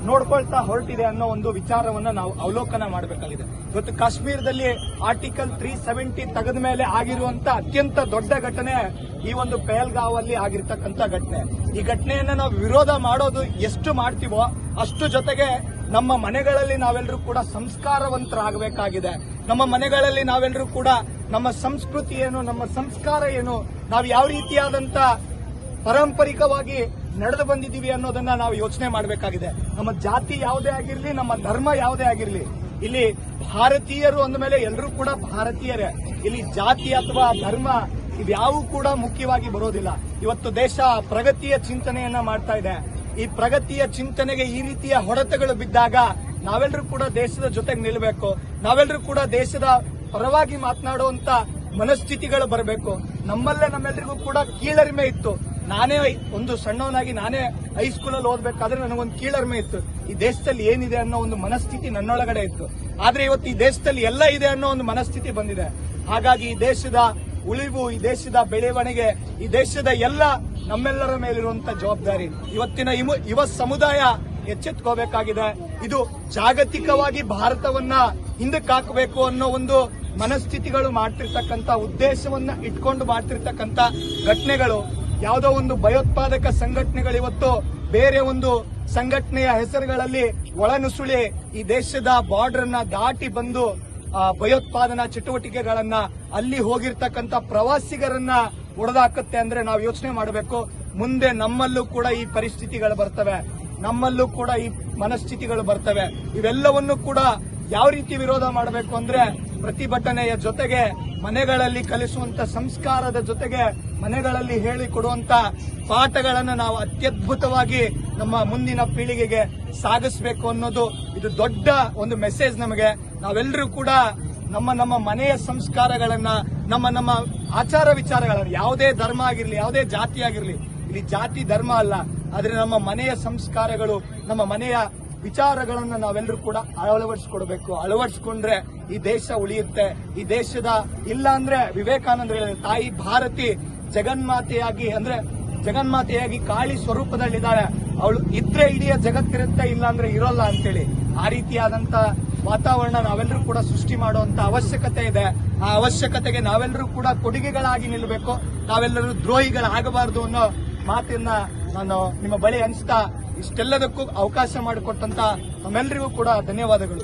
ನೋಡ್ಕೊಳ್ತಾ ಹೊರಟಿದೆ ಅನ್ನೋ ಒಂದು ವಿಚಾರವನ್ನ ನಾವು ಅವಲೋಕನ ಮಾಡಬೇಕಾಗಿದೆ. ಇವತ್ತು ಕಾಶ್ಮೀರದಲ್ಲಿ ಆರ್ಟಿಕಲ್ 370 ತೆಗೆದ ಮೇಲೆ ಆಗಿರುವಂತ ಅತ್ಯಂತ ದೊಡ್ಡ ಘಟನೆ ಈ ಒಂದು ಪಹಲ್ಗಾವ್ ಅಲ್ಲಿ ಆಗಿರ್ತಕ್ಕಂಥ ಘಟನೆ. ಈ ಘಟನೆಯನ್ನ ನಾವು ವಿರೋಧ ಮಾಡೋದು ಎಷ್ಟು ಮಾಡ್ತೀವೋ ಅಷ್ಟು ಜೊತೆಗೆ ನಮ್ಮ ಮನೆಗಳಲ್ಲಿ ನಾವೆಲ್ಲರೂ ಕೂಡ ಸಂಸ್ಕಾರವಂತರಾಗಬೇಕಾಗಿದೆ. ನಮ್ಮ ಮನೆಗಳಲ್ಲಿ ನಾವೆಲ್ಲರೂ ಕೂಡ ನಮ್ಮ ಸಂಸ್ಕೃತಿ ಏನು, ನಮ್ಮ ಸಂಸ್ಕಾರ ಏನು, ನಾವು ಯಾವ ರೀತಿಯಾದಂತ ಪಾರಂಪರಿಕವಾಗಿ ನಡೆದು ಬಂದಿದ್ದೀವಿ ಅನ್ನೋದನ್ನ ನಾವು ಯೋಚನೆ ಮಾಡಬೇಕಾಗಿದೆ. ನಮ್ಮ ಜಾತಿ ಯಾವುದೇ ಆಗಿರಲಿ, ನಮ್ಮ ಧರ್ಮ ಯಾವುದೇ ಆಗಿರಲಿ, ಇಲ್ಲಿ ಭಾರತೀಯರು ಅಂದ ಮೇಲೆ ಎಲ್ಲರೂ ಕೂಡ ಭಾರತೀಯರೇ. ಇಲ್ಲಿ ಜಾತಿ ಅಥವಾ ಧರ್ಮ ಇದ್ಯಾವೂ ಕೂಡ ಮುಖ್ಯವಾಗಿ ಬರೋದಿಲ್ಲ. ಇವತ್ತು ದೇಶ ಪ್ರಗತಿಯ ಚಿಂತನೆಯನ್ನ ಮಾಡ್ತಾ ಇದೆ. ಈ ಪ್ರಗತಿಯ ಚಿಂತನೆಗೆ ಈ ರೀತಿಯ ಹೊಡೆತಗಳು ಬಿದ್ದಾಗ ನಾವೆಲ್ಲರೂ ಕೂಡ ದೇಶದ ಜೊತೆಗೆ ನಿಲ್ಲಬೇಕು. ನಾವೆಲ್ಲರೂ ಕೂಡ ದೇಶದ ಪರವಾಗಿ ಮಾತನಾಡುವಂತ ಮನಸ್ಥಿತಿಗಳು ಬರಬೇಕು. ನಮ್ಮೆಲ್ಲರಿಗೂ ಕೂಡ ಕೀಳರಿಮೆ ಇತ್ತು. ನಾನೇ ಒಂದು ಸಣ್ಣವನಾಗಿ ನಾನೇ ಹೈಸ್ಕೂಲಲ್ಲಿ ಓದಬೇಕಾದ್ರೆ ನನಗೊಂದು ಕೀಳರಿಮೆ ಇತ್ತು. ಈ ದೇಶದಲ್ಲಿ ಏನಿದೆ ಅನ್ನೋ ಒಂದು ಮನಸ್ಥಿತಿ ನನ್ನೊಳಗಡೆ ಇತ್ತು. ಆದ್ರೆ ಇವತ್ತು ಈ ದೇಶದಲ್ಲಿ ಎಲ್ಲ ಇದೆ ಅನ್ನೋ ಒಂದು ಮನಸ್ಥಿತಿ ಬಂದಿದೆ. ಹಾಗಾಗಿ ಈ ದೇಶದ ಉಳಿವು, ಈ ದೇಶದ ಬೆಳವಣಿಗೆ, ಈ ದೇಶದ ಎಲ್ಲ ನಮ್ಮೆಲ್ಲರ ಮೇಲಿರುವಂತ ಜವಾಬ್ದಾರಿ. ಇವತ್ತಿನ ಯುವ ಸಮುದಾಯ ಎಚ್ಚೆತ್ಕೋಬೇಕಾಗಿದೆ. ಇದು ಜಾಗತಿಕವಾಗಿ ಭಾರತವನ್ನ ಹಿಂದಕ್ಕೆ ಹಾಕಬೇಕು ಅನ್ನೋ ಒಂದು ಮನಸ್ಥಿತಿಗಳು ಮಾಡ್ತಿರ್ತಕ್ಕಂಥ, ಉದ್ದೇಶವನ್ನ ಇಟ್ಕೊಂಡು ಮಾಡ್ತಿರ್ತಕ್ಕಂಥ ಘಟನೆಗಳು. ಯಾವುದೋ ಒಂದು ಭಯೋತ್ಪಾದಕ ಸಂಘಟನೆಗಳು ಇವತ್ತು ಬೇರೆ ಒಂದು ಸಂಘಟನೆಯ ಹೆಸರುಗಳಲ್ಲಿ ಒಳನುಸುಳಿ ಈ ದೇಶದ ಬಾರ್ಡರ್ ಅನ್ನ ದಾಟಿ ಬಂದು ಭಯೋತ್ಪಾದನಾ ಚಟುವಟಿಕೆಗಳನ್ನ, ಅಲ್ಲಿ ಹೋಗಿರ್ತಕ್ಕಂಥ ಪ್ರವಾಸಿಗರನ್ನ ಹೊಡೆದಾಕುತ್ತೆ ಅಂದ್ರೆ ನಾವು ಯೋಚನೆ ಮಾಡಬೇಕು. ಮುಂದೆ ನಮ್ಮಲ್ಲೂ ಕೂಡ ಈ ಪರಿಸ್ಥಿತಿಗಳು ಬರ್ತವೆ, ನಮ್ಮಲ್ಲೂ ಕೂಡ ಈ ಮನಸ್ಥಿತಿಗಳು ಬರ್ತವೆ. ಇವೆಲ್ಲವನ್ನು ಕೂಡ ಯಾವ ರೀತಿ ವಿರೋಧ ಮಾಡಬೇಕು ಅಂದ್ರೆ ಪ್ರತಿಭಟನೆಯ ಜೊತೆಗೆ ಮನೆಗಳಲ್ಲಿ ಕಲಿಸುವಂತ ಸಂಸ್ಕಾರದ ಜೊತೆಗೆ ಮನೆಗಳಲ್ಲಿ ಹೇಳಿಕೊಡುವಂತ ಪಾಠಗಳನ್ನು ನಾವು ಅತ್ಯದ್ಭುತವಾಗಿ ನಮ್ಮ ಮುಂದಿನ ಪೀಳಿಗೆಗೆ ಸಾಗಿಸಬೇಕು ಅನ್ನೋದು ಇದು ದೊಡ್ಡ ಒಂದು ಮೆಸೇಜ್ ನಮಗೆ. ನಾವೆಲ್ಲರೂ ಕೂಡ ನಮ್ಮ ಮನೆಯ ಸಂಸ್ಕಾರಗಳನ್ನ, ನಮ್ಮ ಆಚಾರ ವಿಚಾರಗಳನ್ನ, ಯಾವುದೇ ಧರ್ಮ ಆಗಿರ್ಲಿ, ಯಾವುದೇ ಜಾತಿ ಆಗಿರ್ಲಿ, ಇಲ್ಲಿ ಜಾತಿ ಧರ್ಮ ಅಲ್ಲ, ಆದ್ರೆ ನಮ್ಮ ಮನೆಯ ಸಂಸ್ಕಾರಗಳು, ನಮ್ಮ ಮನೆಯ ವಿಚಾರಗಳನ್ನ ನಾವೆಲ್ಲರೂ ಕೂಡ ಅಳವಡಿಸಿಕೊಂಡ್ರೆ ಈ ದೇಶ ಉಳಿಯುತ್ತೆ. ಈ ದೇಶದ ಇಲ್ಲ ಅಂದ್ರೆ ವಿವೇಕಾನಂದ ತಾಯಿ ಭಾರತಿ ಜಗನ್ಮಾತೆಯಾಗಿ ಕಾಳಿ ಸ್ವರೂಪದಲ್ಲಿದ್ದಾಳೆ. ಅವಳು ಇದ್ರೆ ಇಡೀ ಜಗತ್ತಿರುತ್ತೆ, ಇಲ್ಲ ಅಂದ್ರೆ ಇರೋಲ್ಲ ಅಂತೇಳಿ ಆ ರೀತಿಯಾದಂತ ವಾತಾವರಣ ನಾವೆಲ್ಲರೂ ಕೂಡ ಸೃಷ್ಟಿ ಮಾಡುವಂತ ಅವಶ್ಯಕತೆ ಇದೆ. ಆ ಅವಶ್ಯಕತೆಗೆ ನಾವೆಲ್ಲರೂ ಕೂಡ ಕೊಡುಗೆಗಳಾಗಿ ನಿಲ್ಲಬೇಕು. ನಾವೆಲ್ಲರೂ ದ್ರೋಹಿಗಳಾಗಬಾರದು ಅನ್ನೋ ಮಾತನ್ನ ನಾನು ನಿಮ್ಮ ಬಳಿ ಹಂಚ್ತಾ ಇಷ್ಟೆಲ್ಲದಕ್ಕೂ ಅವಕಾಶ ಮಾಡಿಕೊಟ್ಟಂತ ನಮ್ಮೆಲ್ಲರಿಗೂ ಕೂಡ ಧನ್ಯವಾದಗಳು.